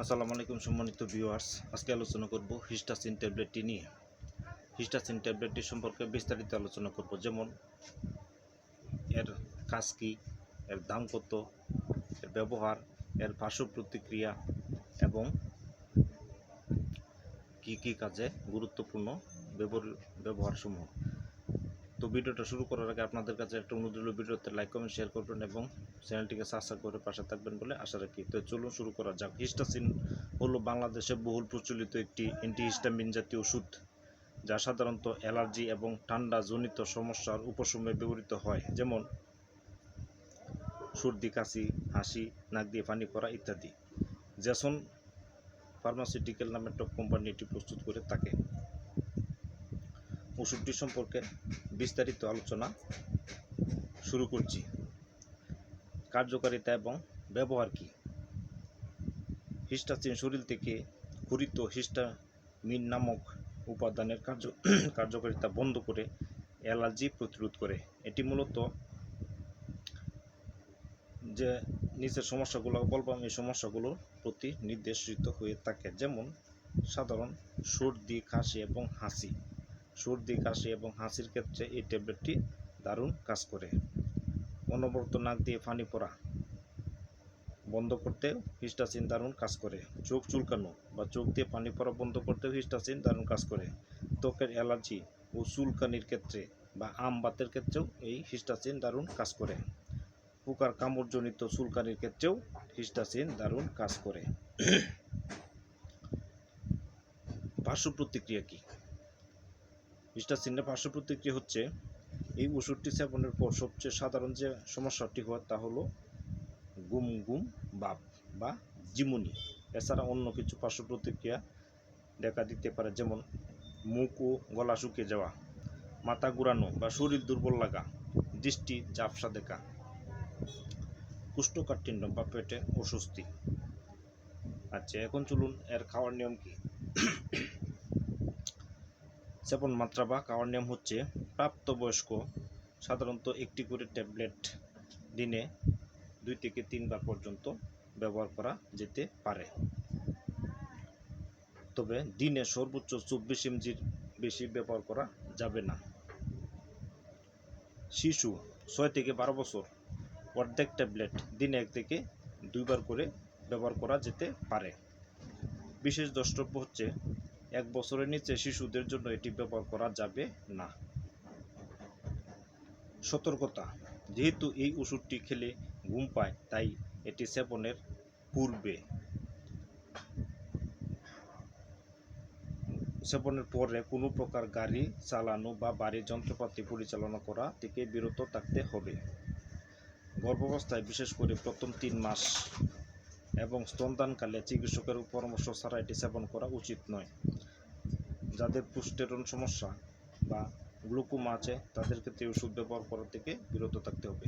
আসসালামু আলাইকুম সম্মানিত ভিউয়ার্স, আজকে আলোচনা করব হিস্টাসিন ট্যাবলেটটি নিয়ে। হিস্টাসিন ট্যাবলেটটি সম্পর্কে বিস্তারিত আলোচনা করব, যেমন এর কাজ কী, এর দাম কত, এর ব্যবহার, এর পার্শ্ব প্রতিক্রিয়া এবং কি কি কাজে গুরুত্বপূর্ণ ব্যবহারসমূহ। তো ভিডিওটা শুরু করার আগে আপনাদের কাছে একটা অনুরোধ রইল, ভিডিওতে লাইক কমেন্ট শেয়ার করবেন এবং চ্যানেলটিকে সাবস্ক্রাইব করে পাশে থাকবেন বলে আশা রাখি। তো চলুন শুরু করা যাক। হিস্টাসিন হলো বাংলাদেশে বহুল প্রচলিত একটি অ্যান্টিহিস্টামিন জাতীয় ওষুধ, যা সাধারণত অ্যালার্জি এবং ঠান্ডা জনিত সমস্যার উপশমে ব্যবহৃত হয়, যেমন সর্দি, কাশি, হাসি, নাক দিয়ে পানি পড়া ইত্যাদি। জেসন ফার্মাসিউটিক্যাল নামের টপ কোম্পানি এটি প্রস্তুত করে থাকে। ওষুধটি সম্পর্কে বিস্তারিত আলোচনা শুরু করছি। কার্যকারিতা এবং ব্যবহার কী। হিস্টাসিন শরীর থেকে ক্ষরিত হিস্টামিন নামক উপাদানের কার্যকারিতা বন্ধ করে অ্যালার্জি প্রতিরোধ করে। এটি মূলত যে নিচের সমস্যাগুলো বলবো, এই সমস্যাগুলোর প্রতি নির্দেশিত হয়ে থাকে, যেমন সাধারণ সর্দি, কাশি এবং হাসি। সর্দি, কাশি এবং হাসির ক্ষেত্রে এই ট্যাবলেটটি দারুণ কাজ করে। অনবরত নাক দিয়ে পানি পড়া বন্ধ করতেও হিস্টাসিন দারুণ কাজ করে। চোখ চুলকানো বা চোখ দিয়ে পানি পড়া বন্ধ করতেও হিস্টাসিন দারুণ কাজ করে। ত্বকের অ্যালার্জি ও চুলকানির ক্ষেত্রে বা আমবাতের ক্ষেত্রেও এই হিস্টাসিন দারুণ কাজ করে। পোকার কামড়জনিত চুলকানির ক্ষেত্রেও হিস্টাসিন দারুণ কাজ করে। পার্শ্ব প্রতিক্রিয়া কী? হিস্টাসিনের পার্শ্ব প্রতিক্রিয়া হচ্ছে, এই ওষুধটি সেবনের পর সবচেয়ে সাধারণ যে সমস্যাটি হয় তা হলো গুম গুম ভাব বা ঝিমুনি। এছাড়া অন্য কিছু পার্শ্ব প্রতিক্রিয়া দেখা দিতে পারে, যেমন মুখ ও গলা শুকিয়ে যাওয়া, মাথা ঘুরানো বা শরীর দুর্বল লাগা, দৃষ্টি ঝাপসা দেখা, কোষ্ঠকাঠিন্য বা পেটে অস্বস্তি। আচ্ছা, এখন চলুন এর খাওয়ার নিয়ম কী। সেবন মাত্রা বা খাওয়ার নিয়ম হচ্ছে, প্রাপ্তবয়স্ক সাধারণত একটি করে ট্যাবলেট দিনে 2 থেকে 3 বার পর্যন্ত ব্যবহার করা যেতে পারে, তবে দিনে সর্বোচ্চ 24 mgর বেশি ব্যবহার করা যাবে না। শিশু 6 থেকে 12 বছর অর্ধেক ট্যাবলেট দিনে 1 থেকে 2 বার করে ব্যবহার করা যেতে পারে। বিশেষ দ্রষ্টব্য হচ্ছে, 1 বছরের নিচে শিশুদের জন্য এটি ব্যবহার করা যাবে না। সতর্কতা: যেহেতু এই ওষুধটি খেলে ঘুম পায়, তাই এটি সেবনের পরে কোনো প্রকার গাড়ি চালানো বা বাড়ির যন্ত্রপাতি পরিচালনা করা থেকে বিরত থাকতে হবে। গর্ভাবস্থায়, বিশেষ করে প্রথম 3 মাস এবং স্তনদানকালে চিকিৎসকের পরামর্শ ছাড়া এটি সেবন করা উচিত নয়। যাদের প্রোস্টেরন সমস্যা বা গ্লুকোমা আছে, তাদের ক্ষেত্রে ওষুধ ব্যবহার করা থেকে বিরত থাকতে হবে।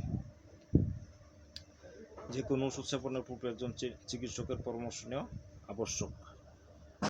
যে কোনো ওষুধ সেবনের পূর্বে একজন চিকিৎসকের পরামর্শ নেওয়া আবশ্যক।